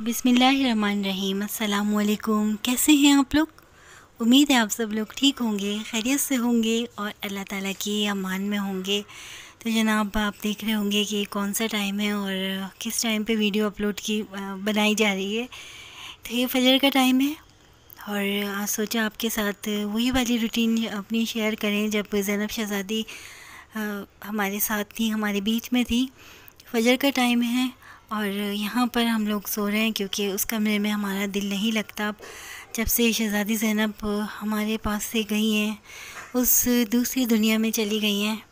बिस्मिल्लाहिर्रहमानिर्रहीम। अस्सलामुअलैकुम। कैसे हैं आप लोग? उम्मीद है आप सब लोग ठीक होंगे, खैरियत से होंगे और अल्लाह ताला की अमान में होंगे। तो जनाब, आप देख रहे होंगे कि कौन सा टाइम है और किस टाइम पे वीडियो अपलोड की बनाई जा रही है। तो ये फजर का टाइम है और आज सोचा आपके साथ वही वाली रूटीन अपनी शेयर करें जब ज़ैनब शहज़ादी हमारे साथ थी, हमारे बीच में थी। फजर का टाइम है और यहाँ पर हम लोग सो रहे हैं क्योंकि उस कमरे में हमारा दिल नहीं लगता। जब से शहज़ादी ज़ैनब हमारे पास से गई हैं, उस दूसरी दुनिया में चली गई हैं,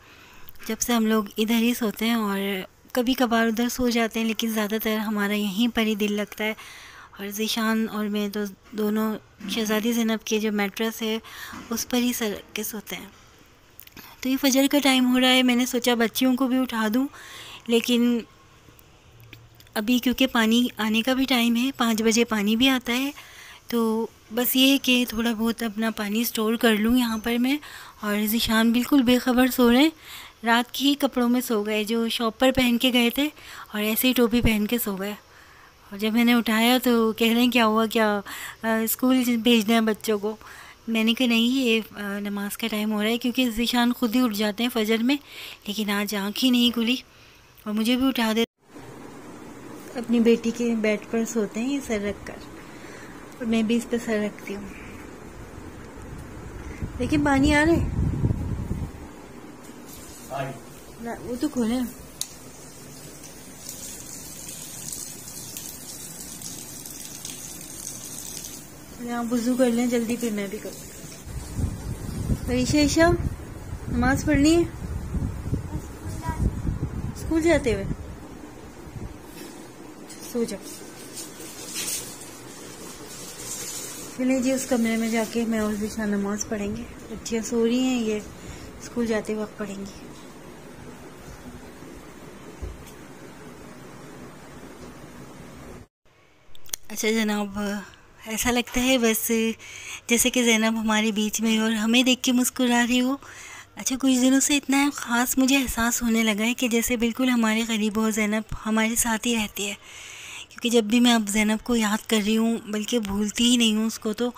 जब से हम लोग इधर ही सोते हैं और कभी कभार उधर सो जाते हैं, लेकिन ज़्यादातर हमारा यहीं पर ही दिल लगता है। और ज़ीशान और मैं तो दोनों शहज़ादी ज़ैनब के जो मैट्रेस है उस पर ही सर के सोते हैं। तो ये फजर का टाइम हो रहा है, मैंने सोचा बच्चियों को भी उठा दूँ, लेकिन अभी क्योंकि पानी आने का भी टाइम है, 5 बजे पानी भी आता है, तो बस ये है कि थोड़ा बहुत अपना पानी स्टोर कर लूँ यहाँ पर मैं। और ज़ीशान बिल्कुल बेखबर सो रहे हैं, रात के ही कपड़ों में सो गए जो शॉप पर पहन के गए थे और ऐसे ही टोपी पहन के सो गए। और जब मैंने उठाया तो कह रहे हैं क्या हुआ, क्या स्कूल भेजना है बच्चों को? मैंने कहा नहीं, ये नमाज़ का टाइम हो रहा है, क्योंकि ज़ीशान खुद ही उठ जाते हैं फजर में, लेकिन आज आँख ही नहीं खुली और मुझे भी उठा दे। अपनी बेटी के बेड पर सोते हैं ये सर रख कर, और मैं भी इस पर सर रखती हूँ। देखिए पानी आ रहा है ना, वो तो खोले। यहाँ वुज़ू कर लें जल्दी, फिर मैं भी करूँ। ईशा नमाज पढ़नी है, स्कूल जाते हुए सो जाओ। चलिए जी, उस कमरे में जाके मैं और ज़ीशान नमाज़ पढ़ेंगे। बच्चियाँ सो रही हैं, ये स्कूल जाते वक्त पढ़ेंगी। अच्छा जनाब, ऐसा लगता है बस जैसे कि ज़ैनब हमारे बीच में और हमें देख के मुस्कुरा रही हो। अच्छा, कुछ दिनों से इतना ख़ास मुझे एहसास होने लगा है कि जैसे बिल्कुल हमारे करीब हो, ज़ैनब हमारे साथ ही रहती है। क्योंकि जब भी मैं अब ज़ैनब को याद कर रही हूँ, बल्कि भूलती ही नहीं हूँ उसको, तो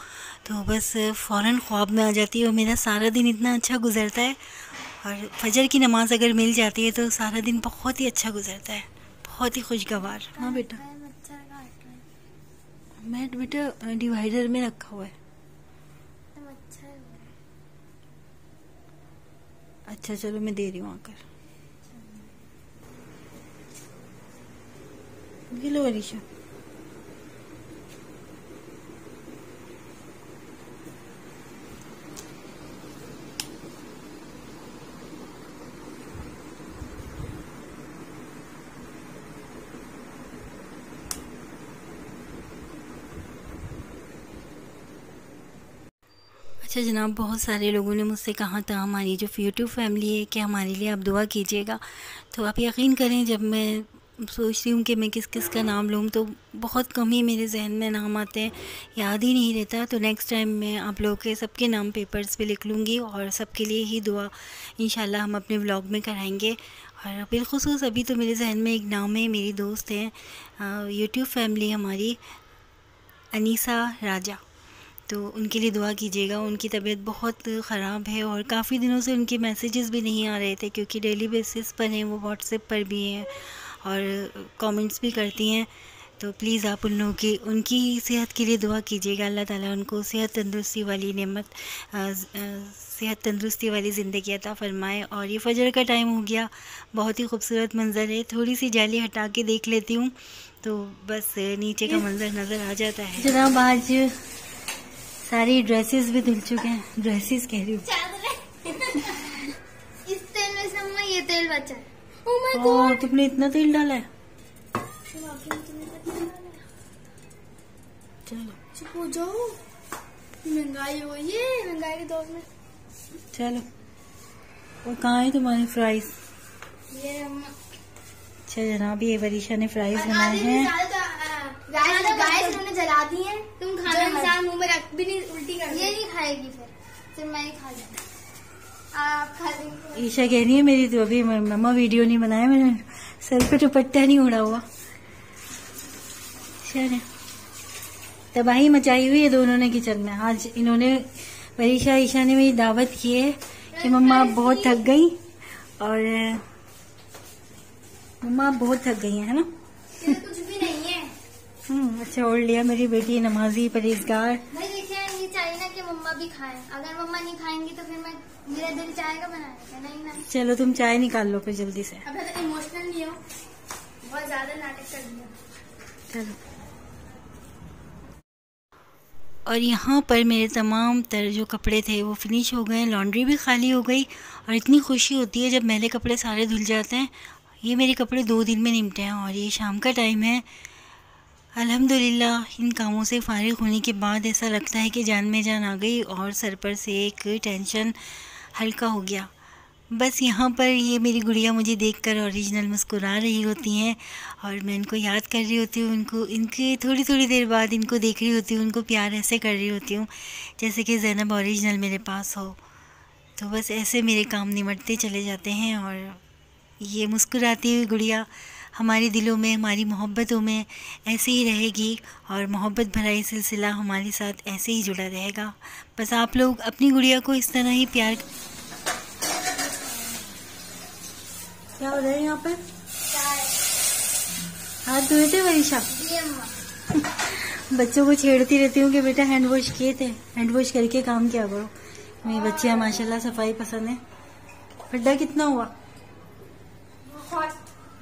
बस फ़ौरन ख्वाब में आ जाती है और मेरा सारा दिन इतना अच्छा गुज़रता है। और फजर की नमाज़ अगर मिल जाती है तो सारा दिन बहुत ही अच्छा गुज़रता है, बहुत ही खुशगवार। हाँ बेटा, मैट बेटा डिवाइडर में रखा हुआ है। अच्छा चलो, मैं दे रही हूँ आकर। ये लो अलीशा। अच्छा जनाब, बहुत सारे लोगों ने मुझसे कहा था हमारी जो यूट्यूब फैमिली है कि हमारे लिए आप दुआ कीजिएगा। तो आप यकीन करें, जब मैं सोचती हूँ कि मैं किस किस का नाम लूँ तो बहुत कम ही मेरे जहन में नाम आते हैं, याद ही नहीं रहता। तो नेक्स्ट टाइम मैं आप लोगों के सबके नाम पेपर्स पे लिख लूँगी और सबके लिए ही दुआ इंशाल्लाह हम अपने व्लॉग में कराएंगे। और बिलखुसूस अभी तो मेरे जहन में एक नाम है, मेरी दोस्त हैं यूट्यूब फैमिली हमारी, अनीसा राजा। तो उनके लिए दुआ कीजिएगा। उनकी तबीयत बहुत ख़राब है और काफ़ी दिनों से उनके मैसेजेस भी नहीं आ रहे थे, क्योंकि डेली बेसिस पर हैं, वो व्हाट्सएप पर भी हैं और कमेंट्स भी करती हैं। तो प्लीज़ आप उन लोगों की उनकी सेहत के लिए दुआ कीजिएगा। अल्लाह ताला उनको सेहत तंदुरुस्ती वाली नेमत, सेहत तंदुरुस्ती वाली ज़िंदगी अता फ़रमाए। और ये फजर का टाइम हो गया, बहुत ही खूबसूरत मंज़र है। थोड़ी सी जाली हटा के देख लेती हूँ तो बस नीचे का मंज़र नज़र आ जाता है। जनाब, आज सारी ड्रेसेस भी धुल चुके हैं। ड्रेसेस कह रही हूँ, इस तेल में से अम्मा ये तेल बचा है। ओह माय गॉड, तुमने इतना तेल डाला है? चलो चुप हो जाओ, महंगाई हो गई है, महंगाई के दौर में। चलो, और कहाँ है तुम्हारे फ्राइज? ये अम्मा। अच्छा जनाब, ये वरीशा ने फ्राइज बनाए हैं। गाइस उन्होंने जला दी है। तुम खाना इंसान मुंह में रख भी नहीं, उल्टी कर ये नहीं खाएगी, फिर मैं ही खा लूंगी, आप खा लेंगे। ईशा कह रही है मेरी तो अभी मम्मा वीडियो नहीं बनाया, मैंने सर पे दुपट्टा नहीं उड़ा हुआ। वरीशा ने तबाही मचाई हुई है दोनों ने किचन में। आज इन्होंने वरीशा ईशा ने मेरी दावत की है कि मम्मा आप बहुत थक गई, और मम्मा आप बहुत थक गई हैं, है ना? कुछ भी नहीं है। अच्छा ओढ़ लिया मेरी बेटी नमाजी परहेजगार। भाई देखिए ये चाहिए ना कि मम्मा भी खाए, अगर मम्मा नहीं खाएंगी तो फिर मेरा दिल चाहेगा बनाने का, नहीं ना। चलो तुम चाय निकाल लो फिर जल्दी से। अब तो इमोशनल नहीं हो, बहुत ज्यादा नाटक कर दिया। चलो। और यहाँ पर मेरे तमाम तर जो कपड़े थे वो फिनिश हो गए, लॉन्ड्री भी खाली हो गई। और इतनी खुशी होती है जब मैले कपड़े सारे धुल जाते हैं। ये मेरे कपड़े 2 दिन में निपटे हैं और ये शाम का टाइम है। अल्हम्दुलिल्लाह इन कामों से फ़ारिग होने के बाद ऐसा लगता है कि जान में जान आ गई और सर पर से एक टेंशन हल्का हो गया। बस यहाँ पर ये मेरी गुड़िया मुझे देखकर ओरिजिनल मुस्कुरा रही होती हैं और मैं इनको याद कर रही होती हूँ। इनके थोड़ी थोड़ी देर बाद इनको देख रही होती हूँ, उनको प्यार ऐसे कर रही होती हूँ जैसे कि ज़ैनब ओरिजिनल मेरे पास हो। तो बस ऐसे मेरे काम निमटते चले जाते हैं और ये मुस्कुराती हुई गुड़िया हमारे दिलों में, हमारी मोहब्बतों में ऐसे ही रहेगी और मोहब्बत भरा ये सिलसिला हमारे साथ ऐसे ही जुड़ा रहेगा। बस आप लोग अपनी गुड़िया को इस तरह ही प्यार। क्या हो रहा है यहाँ पर? हाथ धोए थे वरीशा? बच्चों को छेड़ती रहती हूँ कि बेटा हैंड वॉश किए थे, हैंड वॉश करके काम किया करो। मेरी बच्चियाँ माशाल्लाह सफाई पसंद है। खड्डा कितना हुआ?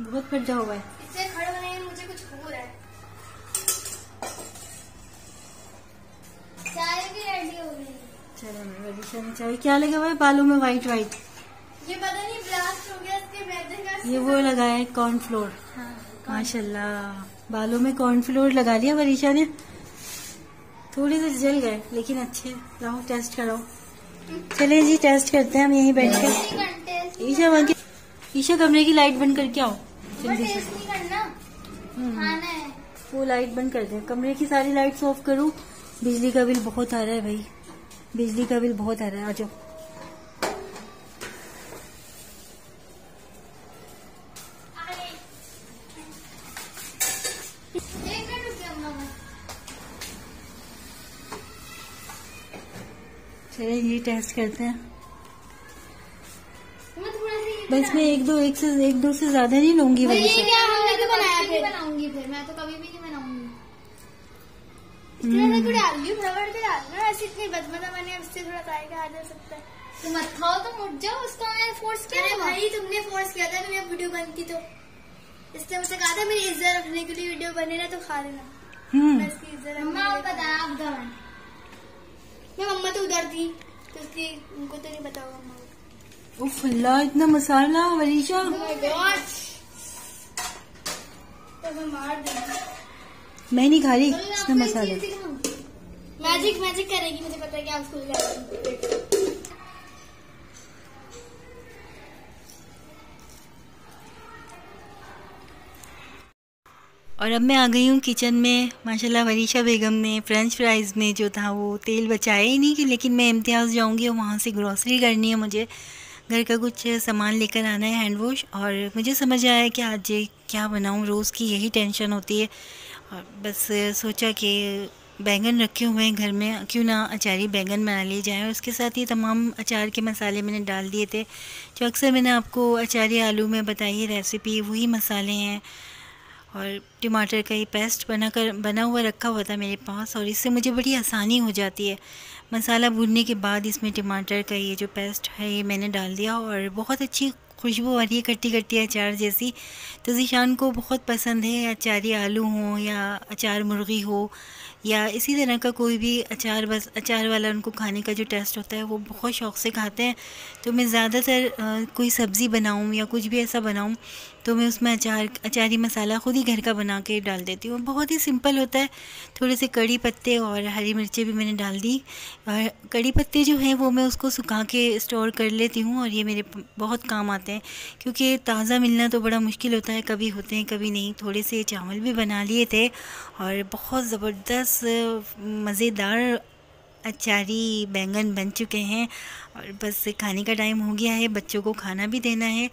बहुत खड्डा हुआ है। इससे खड़े होने में मुझे कुछ हो रहा है। चाय भी रेडी हो गई। चलो वरीशा ने चाय क्या लगा हुआ है बालों में वाइट वाइट? ये पता नहीं ब्लास्ट हो गया इसके मैदे का। ये वो लगाया है कॉर्नफ्लोर। हाँ, माशाल्लाह बालों में कॉर्नफ्लोर लगा लिया वरीशा ने। थोड़े से जल गए लेकिन अच्छे। लाओ टेस्ट कराओ। चलिए जी टेस्ट करते हैं हम यहीं बैठ कर। ईशा वहाँ की ईशा कमरे की लाइट बंद करके आओ जल्दी से। खाना है। वो लाइट बंद कर दे, कमरे की सारी लाइट्स ऑफ करूँ। बिजली का बिल बहुत आ रहा है भाई, बिजली का बिल बहुत आ रहा है। आ जाओ। चलिए ये टेस्ट करते हैं। बस मैं एक दो से ज्यादा नहीं लूंगी। ये क्या हमने तो बनाया, फिर बनाऊंगी। फिर मैं तो कभी भी नहीं बनाऊंगी। इतना थोड़ा डाल दी, फ्लावर पे डाल दो। ऐसे इतनी बदमजा बने, उससे थोड़ा जाएगा आ जा सकता है। तुम मत खाओ तो उठ जाओ। उसको मैंने फोर्स किया। अरे भाई तुमने फोर्स किया था, मेरी वीडियो बनती तो इसलिए मुझसे कहा था मेरी इज्जत रखने के लिए वीडियो बने ना तो खा लेना। मम्मा पता आप मैं मम्मा तो उधर थी तो उसकी उनको तो नहीं पता होगा। मम्मा उफ अल्लाह इतना मसाला वरीशा। तो मैं मार दूंगी। मैं नहीं खा रही इतना मसाला। मैजिक करेगी, मुझे पता है कि आप स्कूल जाएंगी। और अब मैं आ गई हूँ किचन में। माशाल्लाह वरीशा बेगम ने फ्रेंच फ्राइज़ में जो था वो तेल बचाया ही नहीं कि, लेकिन मैं इम्तियाज़ जाऊँगी और वहाँ से ग्रॉसरी करनी है, मुझे घर का कुछ सामान लेकर आना है, हैंड वॉश। और मुझे समझ आया कि आज क्या बनाऊँ, रोज़ की यही टेंशन होती है। और बस सोचा कि बैंगन रखे हुए हैं घर में, क्यों ना अचारी बैंगन बना लिए जाए। और उसके साथ ही तमाम अचार के मसाले मैंने डाल दिए थे जो अक्सर मैंने आपको अचारी आलू में बताई है रेसिपी, वही मसाले हैं। और टमाटर का ये पेस्ट बना हुआ रखा हुआ था मेरे पास, और इससे मुझे बड़ी आसानी हो जाती है। मसाला भूनने के बाद इसमें टमाटर का ये जो पेस्ट है ये मैंने डाल दिया और बहुत अच्छी खुशबू आ रही है, खट्टी खट्टी अचार जैसी। तो ज़ीशान को बहुत पसंद है, अचारी आलू हो या अचार मुर्गी हो या इसी तरह का कोई भी अचार, बस अचार वाला उनको खाने का जो टेस्ट होता है वो बहुत शौक़ से खाते हैं। तो मैं ज़्यादातर कोई सब्ज़ी बनाऊँ या कुछ भी ऐसा बनाऊँ तो मैं उसमें अचारी मसाला ख़ुद ही घर का बना के डाल देती हूँ। बहुत ही सिंपल होता है। थोड़े से कड़ी पत्ते और हरी मिर्चें भी मैंने डाल दी। और कड़ी पत्ते जो हैं वो मैं उसको सुखा के स्टोर कर लेती हूँ और ये मेरे बहुत काम आते हैं, क्योंकि ताज़ा मिलना तो बड़ा मुश्किल होता है, कभी होते हैं कभी नहीं। थोड़े से चावल भी बना लिए थे और बहुत ज़बरदस्त मज़ेदार अचारी बैंगन बन चुके हैं। और बस खाने का टाइम हो गया है, बच्चों को खाना भी देना है।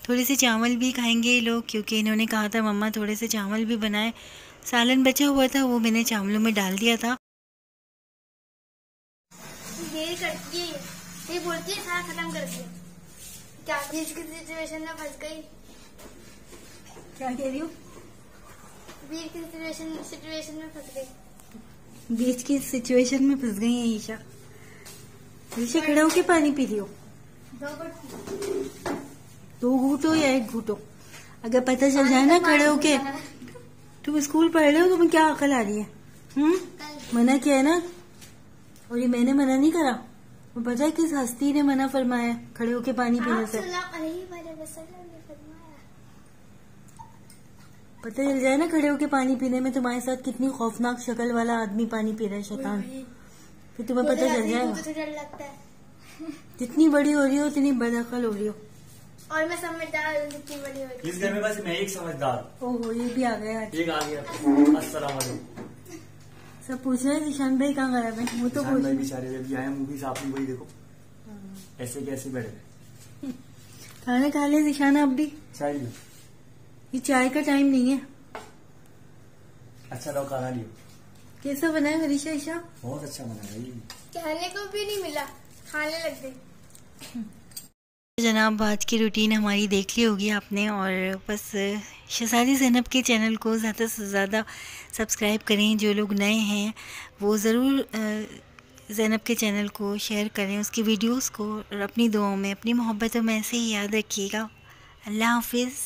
थोड़े से चावल भी खाएंगे ये लोग, क्योंकि इन्होंने कहा था मम्मा थोड़े से चावल भी बनाए। सालन बचा हुआ था, वो मैंने चावलों में डाल दिया था। देर करती है, ये बोलती है सारा खत्म कर दिया। क्या बीच की सिचुएशन में फंस गई? क्या कह रही हो? बीच की सिचुएशन में फंस गई। बीच की सिचुएशन में फंस गई है ईशा। ईशा खड़े होके पानी पी रही हो? 2 घूंटो या 1 घूंटो? अगर पता चल जाए ना खड़े होके तुम स्कूल पढ़ रहे हो, तुम्हें क्या अकल आ रही है? मना किया है ना, और ये मैंने मना नहीं करा। वो पता है किस हस्ती ने मना फरमाया खड़े होके पानी पीने से? पता चल जाए ना खड़े होके पानी पीने में तुम्हारे साथ कितनी खौफनाक शक्ल वाला आदमी पानी पी रहा है, शैतान, फिर तुम्हें पता चल जाएगा। तो डर लगता है। जितनी बड़ी हो रही हो उतनी बदअकल हो रही हो। और मैं समझदार हूँ, जितनी बड़ी हो रही हूँ। इस घर में बस मैं एक समझदार। ओहो, ये भी आ गया आज। एक आ गया। अस्सलाम वालेकुम। सब पूछ रहे हैं निशान भाई कहाँ गया है? वो तो निशान पूछ भाई रहे बेचारे अभी आए, मूवी से आपने वही देखो ऐसे कैसे बैठ गए। खाना खा ले निशाना, अब भी चाय लियो। ये चाय का टाइम नहीं है। अच्छा लो खाना लियो। कैसा बना है हरीशा? ईशा बहुत अच्छा बना है ये। कहने को भी नहीं मिला, खाने लग गई। जनाब, आज की रूटीन हमारी देख ली होगी आपने, और बस शहज़ादी ज़ैनब के चैनल को ज़्यादा से ज़्यादा सब्सक्राइब करें। जो लोग नए हैं वो ज़रूर ज़ैनब के चैनल को शेयर करें, उसकी वीडियोस को, और अपनी दुआओं में, अपनी मोहब्बतों में ऐसे ही याद रखिएगा। अल्लाह हाफिज़।